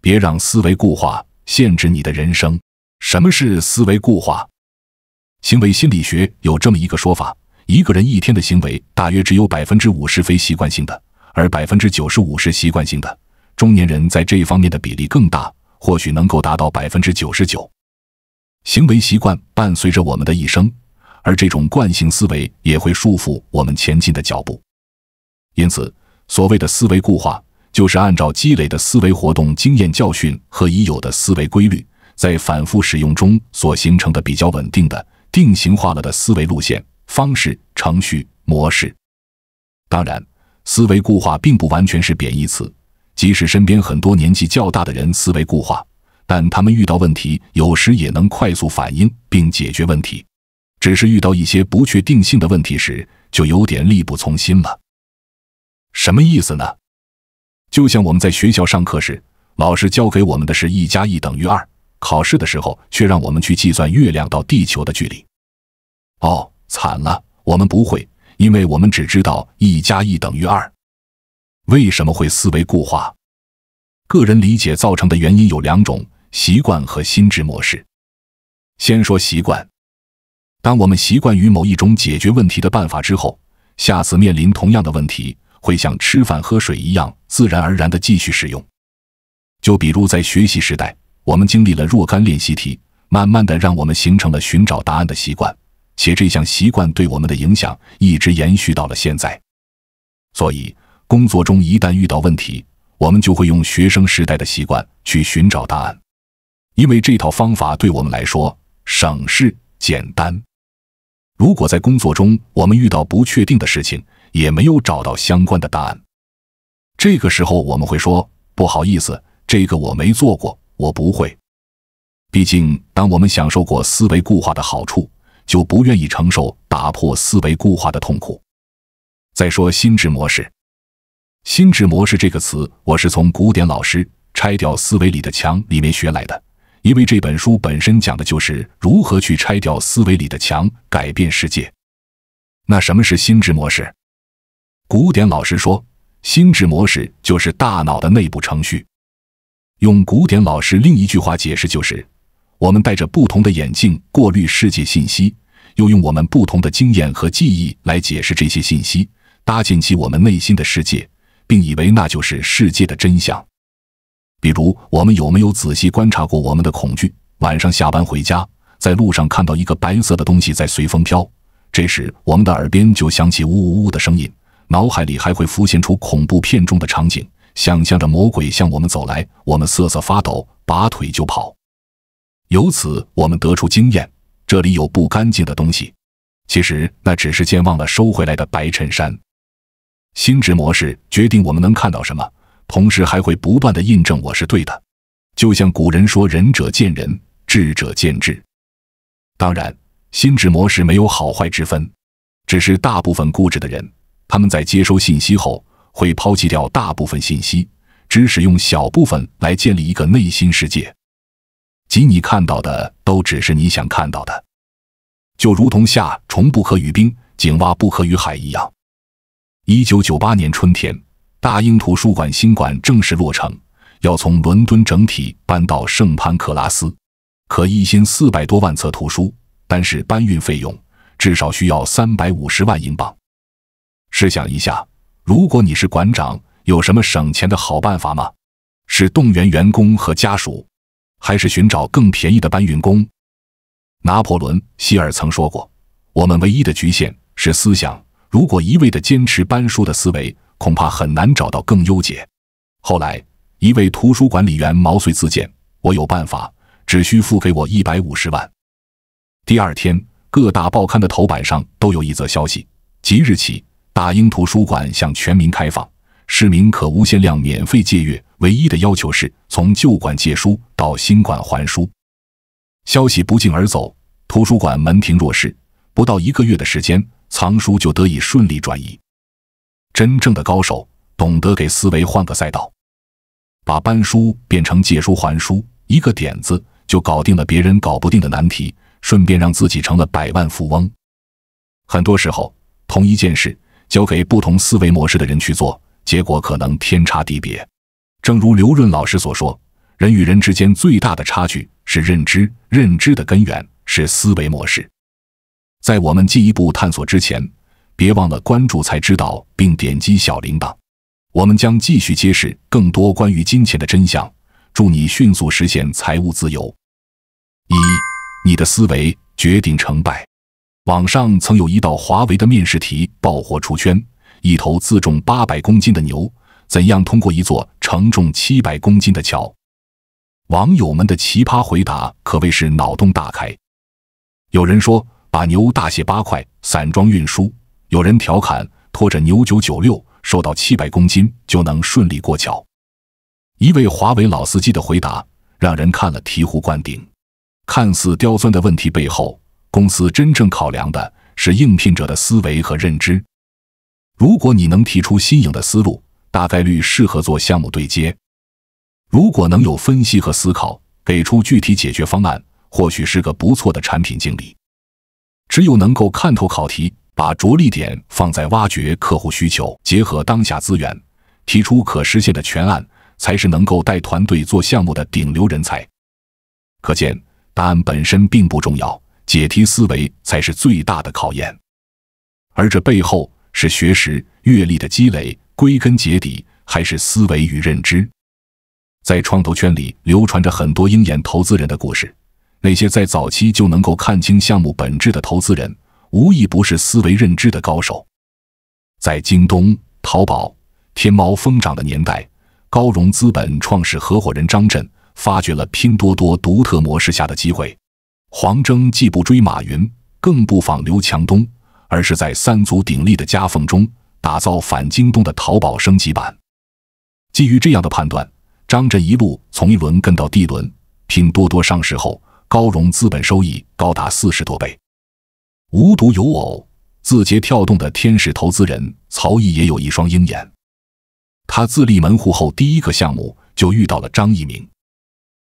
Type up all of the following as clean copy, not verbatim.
别让思维固化限制你的人生。什么是思维固化？行为心理学有这么一个说法，一个人一天的行为大约只有 50% 非习惯性的，而 95% 是习惯性的。中年人在这一方面的比例更大，或许能够达到 99%。行为习惯伴随着我们的一生，而这种惯性思维也会束缚我们前进的脚步。因此，所谓的思维固化，就是按照积累的思维活动经验教训和已有的思维规律，在反复使用中所形成的比较稳定的、定型化了的思维路线、方式、程序、模式。当然，思维固化并不完全是贬义词，即使身边很多年纪较大的人思维固化，但他们遇到问题有时也能快速反应并解决问题，只是遇到一些不确定性的问题时，就有点力不从心了。什么意思呢？就像我们在学校上课时，老师教给我们的是1+1等于2，考试的时候却让我们去计算月亮到地球的距离。哦，惨了，我们不会，因为我们只知道1+1等于2。为什么会思维固化？个人理解造成的原因有2种：习惯和心智模式。先说习惯。当我们习惯于某一种解决问题的办法之后，下次面临同样的问题，会像吃饭喝水一样自然而然地继续使用。就比如在学习时代，我们经历了若干练习题，慢慢地让我们形成了寻找答案的习惯，且这项习惯对我们的影响一直延续到了现在。所以，工作中一旦遇到问题，我们就会用学生时代的习惯去寻找答案，因为这套方法对我们来说省事简单。如果在工作中我们遇到不确定的事情，也没有找到相关的答案，这个时候我们会说，不好意思，这个我没做过，我不会。毕竟当我们享受过思维固化的好处，就不愿意承受打破思维固化的痛苦。再说心智模式。心智模式这个词，我是从古典老师《拆掉思维里的墙》里面学来的，因为这本书本身讲的就是如何去拆掉思维里的墙，改变世界。那什么是心智模式？古典老师说，心智模式就是大脑的内部程序。用古典老师另一句话解释就是，我们戴着不同的眼镜过滤世界信息，又用我们不同的经验和记忆来解释这些信息，搭建起我们内心的世界，并以为那就是世界的真相。比如，我们有没有仔细观察过我们的恐惧？晚上下班回家，在路上看到一个白色的东西在随风飘，这时我们的耳边就响起呜呜呜的声音，脑海里还会浮现出恐怖片中的场景，想象着魔鬼向我们走来，我们瑟瑟发抖，拔腿就跑。由此我们得出经验，这里有不干净的东西，其实那只是件忘了收回来的白衬衫。心智模式决定我们能看到什么，同时还会不断地印证我是对的。就像古人说，仁者见仁，智者见智。当然，心智模式没有好坏之分，只是大部分固执的人，他们在接收信息后会抛弃掉大部分信息，只使用小部分来建立一个内心世界，即你看到的都只是你想看到的，就如同夏虫不可语冰，井蛙不可语海一样。1998年春天，大英图书馆新馆正式落成，要从伦敦整体搬到圣潘克拉斯，可一新400多万册图书，但是搬运费用至少需要350万英镑。试想一下，如果你是馆长，有什么省钱的好办法吗？是动员员工和家属，还是寻找更便宜的搬运工？拿破仑·希尔曾说过，我们唯一的局限是思想，如果一味地坚持搬书的思维，恐怕很难找到更优解。后来，一位图书管理员毛遂自荐，我有办法，只需付给我150万。第二天，各大报刊的头版上都有一则消息，即日起，大英图书馆向全民开放，市民可无限量免费借阅，唯一的要求是从旧馆借书到新馆还书。消息不胫而走，图书馆门庭若市，不到1个月的时间，藏书就得以顺利转移。真正的高手懂得给思维换个赛道，把搬书变成借书还书，一个点子就搞定了别人搞不定的难题，顺便让自己成了百万富翁。很多时候，同一件事交给不同思维模式的人去做，结果可能天差地别。正如刘润老师所说，人与人之间最大的差距是认知，认知的根源是思维模式。在我们进一步探索之前，别忘了关注才知道并点击小铃铛，我们将继续揭示更多关于金钱的真相，助你迅速实现财务自由。1. 你的思维决定成败。网上曾有一道华为的面试题爆火出圈，一头自重800公斤的牛怎样通过一座承重700公斤的桥？网友们的奇葩回答可谓是脑洞大开。有人说把牛大卸8块散装运输，有人调侃拖着牛996瘦到700公斤就能顺利过桥。一位华为老司机的回答让人看了醍醐灌顶。看似刁钻的问题背后，公司真正考量的是应聘者的思维和认知。如果你能提出新颖的思路，大概率适合做项目对接。如果能有分析和思考，给出具体解决方案，或许是个不错的产品经理。只有能够看透考题，把着力点放在挖掘客户需求，结合当下资源，提出可实现的全案，才是能够带团队做项目的顶流人才。可见，答案本身并不重要，解题思维才是最大的考验。而这背后是学识、阅历的积累，归根结底还是思维与认知。在创投圈里流传着很多鹰眼投资人的故事，那些在早期就能够看清项目本质的投资人，无一不是思维认知的高手。在京东、淘宝、天猫疯涨的年代，高融资本创始合伙人张震发掘了拼多多独特模式下的机会。黄峥既不追马云，更不仿刘强东，而是在三足鼎立的夹缝中打造反京东的淘宝升级版。基于这样的判断，张震一路从一轮跟到D轮，拼多多上市后，高融资本收益高达40多倍。无独有偶，字节跳动的天使投资人曹毅也有一双鹰眼。他自立门户后第一个项目就遇到了张一鸣。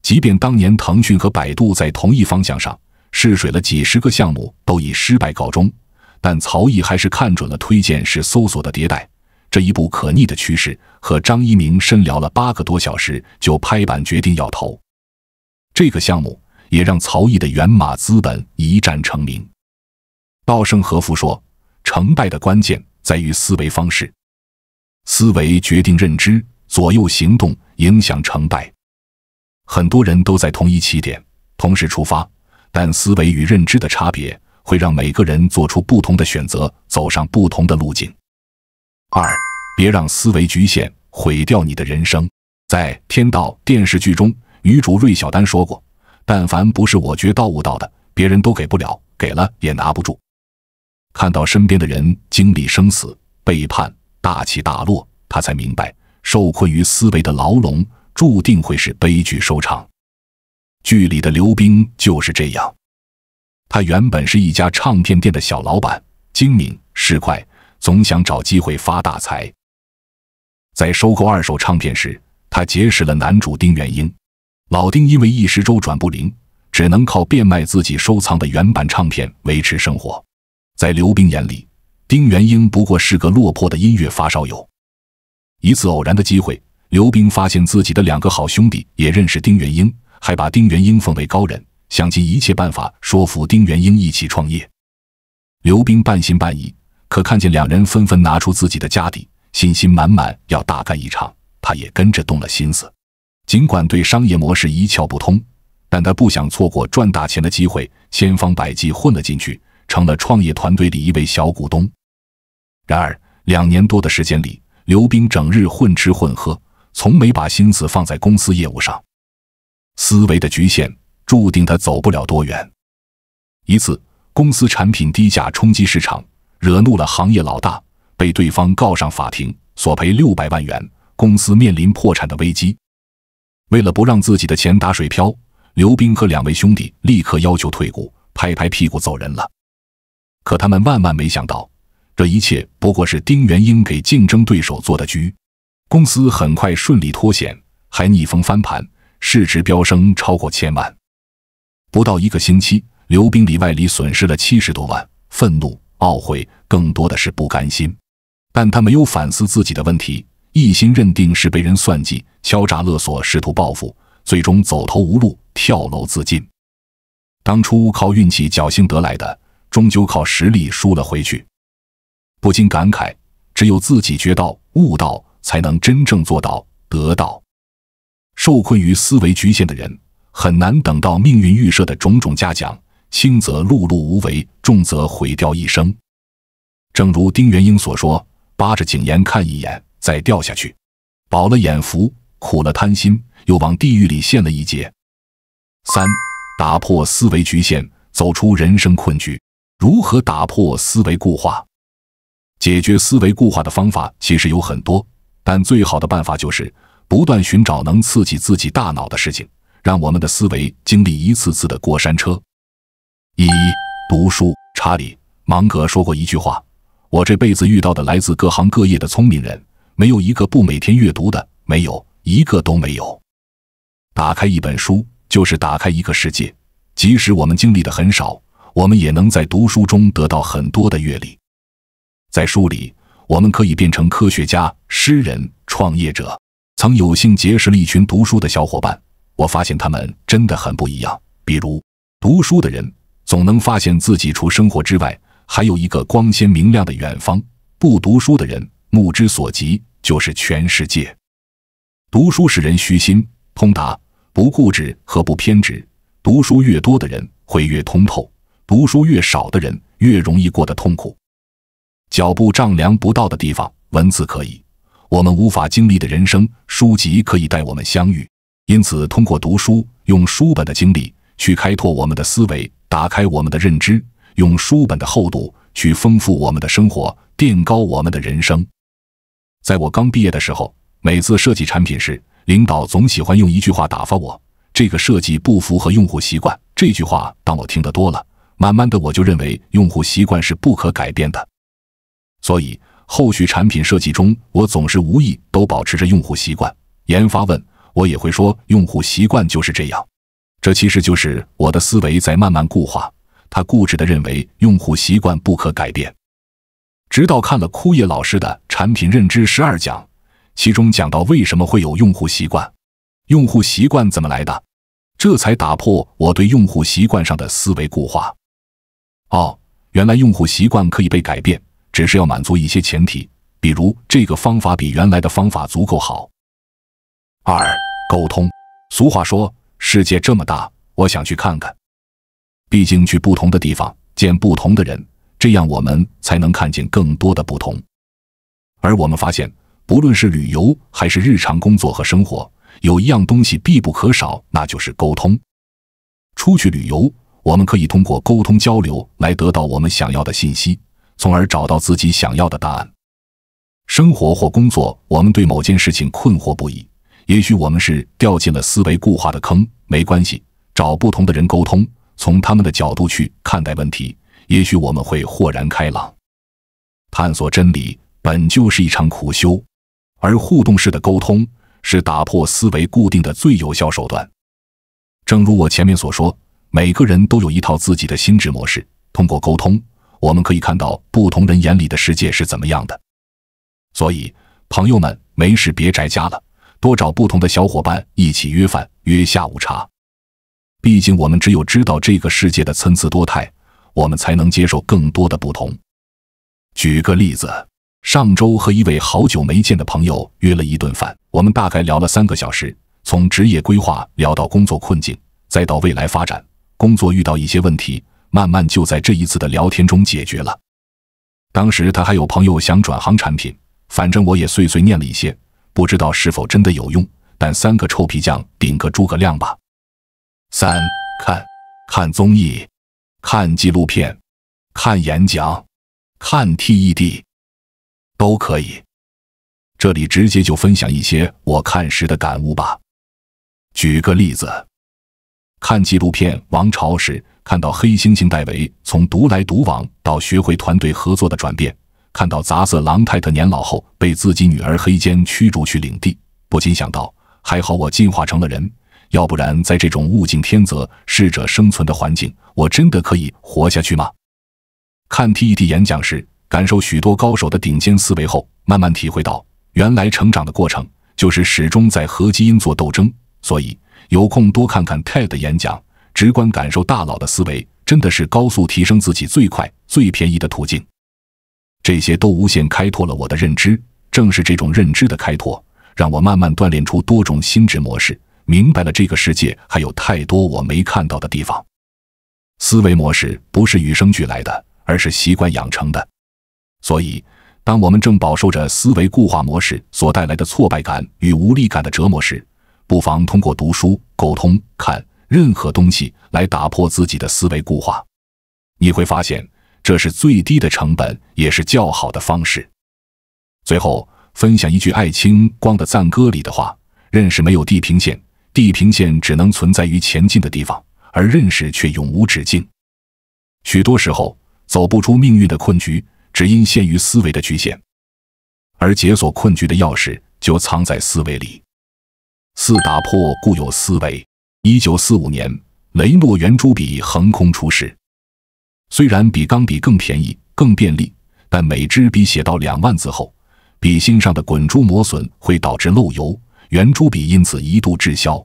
即便当年腾讯和百度在同一方向上试水了几十个项目都以失败告终，但曹毅还是看准了推荐式搜索的迭代这一不可逆的趋势，和张一鸣深聊了8个多小时，就拍板决定要投。这个项目也让曹毅的源码资本一战成名。稻盛和夫说，成败的关键在于思维方式，思维决定认知，左右行动，影响成败。很多人都在同一起点，同时出发，但思维与认知的差别会让每个人做出不同的选择，走上不同的路径。2. 别让思维局限毁掉你的人生。在《天道》电视剧中，女主芮小丹说过，但凡不是我觉到悟到的，别人都给不了，给了也拿不住。看到身边的人经历生死、背叛、大起大落，他才明白，受困于思维的牢笼，注定会是悲剧收场。剧里的刘冰就是这样，他原本是一家唱片店的小老板，精明市侩，总想找机会发大财。在收购二手唱片时，他结识了男主丁元英。老丁因为一时周转不灵，只能靠变卖自己收藏的原版唱片维持生活。在刘冰眼里，丁元英不过是个落魄的音乐发烧友。一次偶然的机会，刘冰发现自己的2个好兄弟也认识丁元英，还把丁元英奉为高人，想尽一切办法说服丁元英一起创业。刘冰半信半疑，可看见2人纷纷拿出自己的家底，信心满满要大干一场，他也跟着动了心思。尽管对商业模式一窍不通，但他不想错过赚大钱的机会，千方百计混了进去，成了创业团队里一位小股东。然而2年多的时间里，刘冰整日混吃混喝，从没把心思放在公司业务上。思维的局限注定他走不了多远。一次，公司产品低价冲击市场，惹怒了行业老大，被对方告上法庭，索赔600万元，公司面临破产的危机。为了不让自己的钱打水漂，刘冰和2位兄弟立刻要求退股，拍拍屁股走人了。可他们万万没想到，这一切不过是丁元英给竞争对手做的局。公司很快顺利脱险，还逆风翻盘，市值飙升超过1000万。不到1个星期，刘冰里外里损失了70多万，愤怒、懊悔，更多的是不甘心。但他没有反思自己的问题，一心认定是被人算计、敲诈勒索，试图报复，最终走投无路，跳楼自尽。当初靠运气侥幸得来的，终究靠实力输了回去。不禁感慨，只有自己觉到、悟到，才能真正做到得到。受困于思维局限的人，很难等到命运预设的种种嘉奖，轻则碌碌无为，重则毁掉一生。正如丁元英所说，扒着井沿看一眼，再掉下去，饱了眼福，苦了贪心，又往地狱里陷了一劫。3. 打破思维局限，走出人生困局。如何打破思维固化？解决思维固化的方法其实有很多，但最好的办法就是不断寻找能刺激自己大脑的事情，让我们的思维经历一次次的过山车。1. 读书。查理·芒格说过一句话：我这辈子遇到的来自各行各业的聪明人，没有一个不每天阅读的，没有一个都没有。打开一本书，就是打开一个世界，即使我们经历的很少，我们也能在读书中得到很多的阅历。在书里，我们可以变成科学家、诗人、创业者。曾有幸结识了一群读书的小伙伴，我发现他们真的很不一样。比如，读书的人总能发现自己除生活之外，还有一个光鲜明亮的远方；不读书的人目之所及就是全世界。读书使人虚心、通达，不固执和不偏执。读书越多的人会越通透，读书越少的人越容易过得痛苦。脚步丈量不到的地方，文字可以；我们无法经历的人生，书籍可以带我们相遇。因此，通过读书，用书本的经历去开拓我们的思维，打开我们的认知，用书本的厚度去丰富我们的生活，垫高我们的人生。在我刚毕业的时候，每次设计产品时，领导总喜欢用一句话打发我：这个设计不符合用户习惯。这句话当我听得多了，慢慢的我就认为用户习惯是不可改变的。所以后续产品设计中，我总是无意都保持着用户习惯。研发问我也会说，用户习惯就是这样。这其实就是我的思维在慢慢固化，他固执地认为用户习惯不可改变。直到看了枯叶老师的产品认知12讲，其中讲到为什么会有用户习惯，用户习惯怎么来的，这才打破我对用户习惯上的思维固化。哦，原来用户习惯可以被改变，只是要满足一些前提，比如这个方法比原来的方法足够好。2. 沟通。俗话说，世界这么大，我想去看看。毕竟去不同的地方，见不同的人，这样我们才能看见更多的不同。而我们发现，不论是旅游还是日常工作和生活，有一样东西必不可少，那就是沟通。出去旅游，我们可以通过沟通交流来得到我们想要的信息，从而找到自己想要的答案。生活或工作，我们对某件事情困惑不已，也许我们是掉进了思维固化的坑，没关系，找不同的人沟通，从他们的角度去看待问题，也许我们会豁然开朗。探索真理本就是一场苦修，而互动式的沟通是打破思维固定的最有效手段。正如我前面所说，每个人都有一套自己的心智模式，通过沟通，我们可以看到不同人眼里的世界是怎么样的。所以，朋友们，没事别宅家了，多找不同的小伙伴一起约饭，约下午茶。毕竟我们只有知道这个世界的参差多态，我们才能接受更多的不同。举个例子，上周和一位好久没见的朋友约了一顿饭，我们大概聊了3个小时，从职业规划聊到工作困境，再到未来发展，工作遇到一些问题，慢慢就在这一次的聊天中解决了。当时他还有朋友想转行产品，反正我也碎碎念了一些，不知道是否真的有用，但3个臭皮匠顶个诸葛亮吧。3. 看综艺，看纪录片，看演讲，看 TED， 都可以。这里直接就分享一些我看时的感悟吧。举个例子，看纪录片《王朝》时，看到黑猩猩戴维从独来独往到学会团队合作的转变，看到杂色狼泰特年老后被自己女儿黑肩驱逐去领地，不禁想到，还好我进化成了人，要不然在这种物竞天择、适者生存的环境，我真的可以活下去吗？看 TED 演讲时，感受许多高手的顶尖思维后，慢慢体会到，原来成长的过程就是始终在和基因做斗争，所以有空多看看 TED 演讲，直观感受大脑的思维，真的是高速提升自己最快、最便宜的途径。这些都无限开拓了我的认知，正是这种认知的开拓，让我慢慢锻炼出多种心智模式，明白了这个世界还有太多我没看到的地方。思维模式不是与生俱来的，而是习惯养成的。所以，当我们正饱受着思维固化模式所带来的挫败感与无力感的折磨时，不妨通过读书、沟通、看任何东西来打破自己的思维固化。你会发现，这是最低的成本，也是较好的方式。最后，分享一句艾青光的赞歌里的话：认识没有地平线，地平线只能存在于前进的地方，而认识却永无止境。许多时候，走不出命运的困局，只因限于思维的局限，而解锁困局的钥匙就藏在思维里。4打破固有思维。1945年，雷诺圆珠笔横空出世。虽然比钢笔更便宜、更便利，但每支笔写到2万字后，笔芯上的滚珠磨损会导致漏油，圆珠笔因此一度滞销。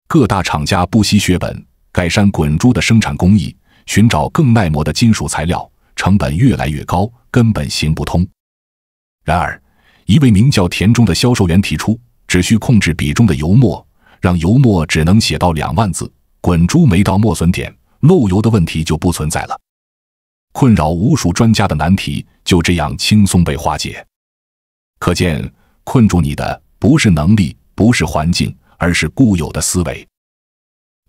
各大厂家不惜血本，改善滚珠的生产工艺，寻找更耐磨的金属材料，成本越来越高，根本行不通。然而，一位名叫田中的销售员提出，只需控制笔中的油墨，让油墨只能写到2万字，滚珠没到磨损点，漏油的问题就不存在了。困扰无数专家的难题就这样轻松被化解。可见，困住你的不是能力，不是环境，而是固有的思维。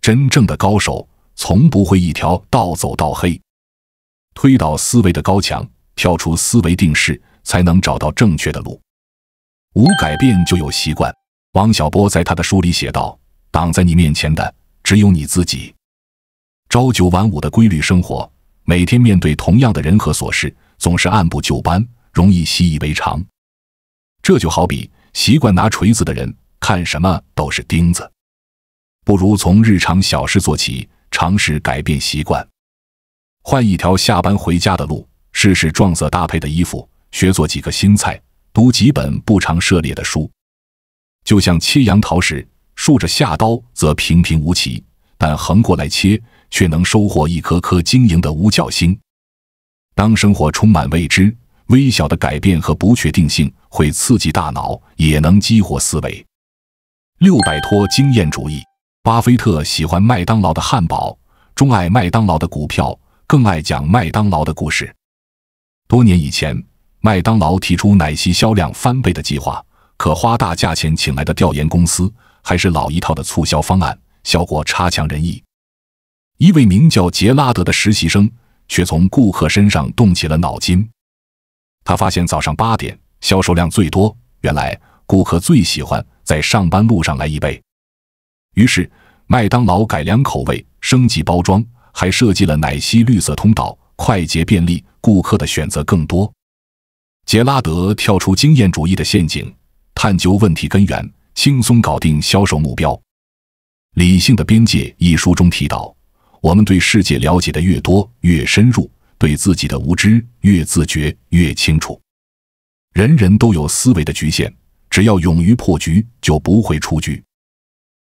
真正的高手从不会一条道走到黑，推倒思维的高墙，跳出思维定式，才能找到正确的路。无改变就有习惯。王小波在他的书里写道：挡在你面前的只有你自己。朝9晚5的规律生活，每天面对同样的人和琐事，总是按部就班，容易习以为常。这就好比习惯拿锤子的人，看什么都是钉子。不如从日常小事做起，尝试改变习惯。换一条下班回家的路，试试撞色搭配的衣服，学做几个新菜，读几本不常涉猎的书。就像切杨桃时，竖着下刀则平平无奇，但横过来切，却能收获一颗颗晶莹的五角星。当生活充满未知，微小的改变和不确定性会刺激大脑，也能激活思维。6摆脱经验主义。巴菲特喜欢麦当劳的汉堡，钟爱麦当劳的股票，更爱讲麦当劳的故事。多年以前，麦当劳提出奶昔销量翻倍的计划，可花大价钱请来的调研公司还是老一套的促销方案，效果差强人意。一位名叫杰拉德的实习生却从顾客身上动起了脑筋。他发现早上8点销售量最多，原来顾客最喜欢在上班路上来一杯。于是麦当劳改良口味，升级包装，还设计了奶昔绿色通道，快捷便利，顾客的选择更多。杰拉德跳出经验主义的陷阱，探究问题根源，轻松搞定销售目标。《理性的边界》一书中提到，我们对世界了解的越多越深入，对自己的无知越自觉越清楚。人人都有思维的局限，只要勇于破局，就不会出局。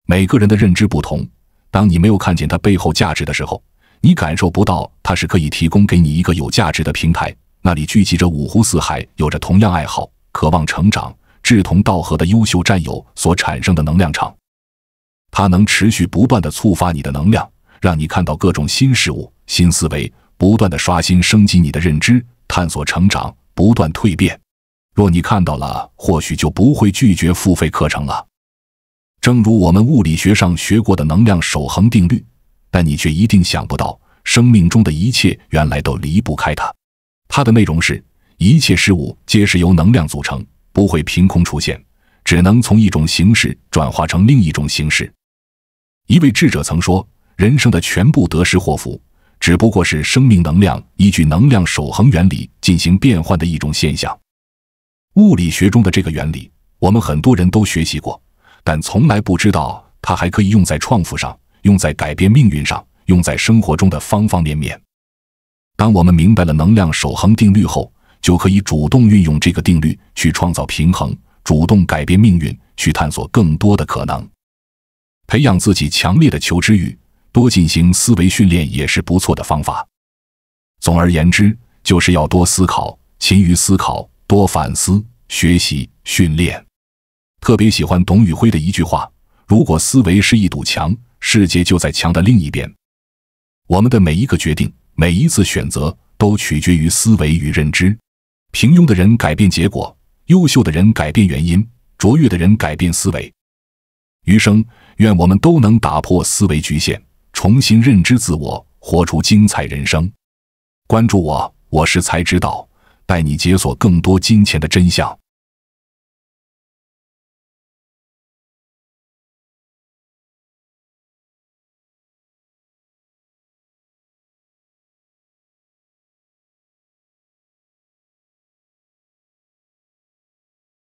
每个人的认知不同，当你没有看见它背后价值的时候，你感受不到它是可以提供给你一个有价值的平台，那里聚集着五湖四海有着同样爱好、渴望成长、志同道合的优秀战友所产生的能量场。它能持续不断地触发你的能量，让你看到各种新事物、新思维，不断地刷新升级你的认知，探索成长，不断蜕变。若你看到了，或许就不会拒绝付费课程了。正如我们物理学上学过的能量守恒定律，但你却一定想不到，生命中的一切原来都离不开它。它的内容是，一切事物皆是由能量组成，不会凭空出现，只能从一种形式转化成另一种形式。一位智者曾说，人生的全部得失祸福，只不过是生命能量依据能量守恒原理进行变换的一种现象。物理学中的这个原理，我们很多人都学习过，但从来不知道它还可以用在创富上，用在改变命运上，用在生活中的方方面面。当我们明白了能量守恒定律后，就可以主动运用这个定律去创造平衡，主动改变命运，去探索更多的可能。培养自己强烈的求知欲，多进行思维训练也是不错的方法。总而言之，就是要多思考，勤于思考，多反思、学习、训练。特别喜欢董宇辉的一句话：如果思维是一堵墙，世界就在墙的另一边。我们的每一个决定，每一次选择，都取决于思维与认知。平庸的人改变结果，优秀的人改变原因，卓越的人改变思维。余生，愿我们都能打破思维局限，重新认知自我，活出精彩人生。关注我，我是才知道，带你解锁更多金钱的真相。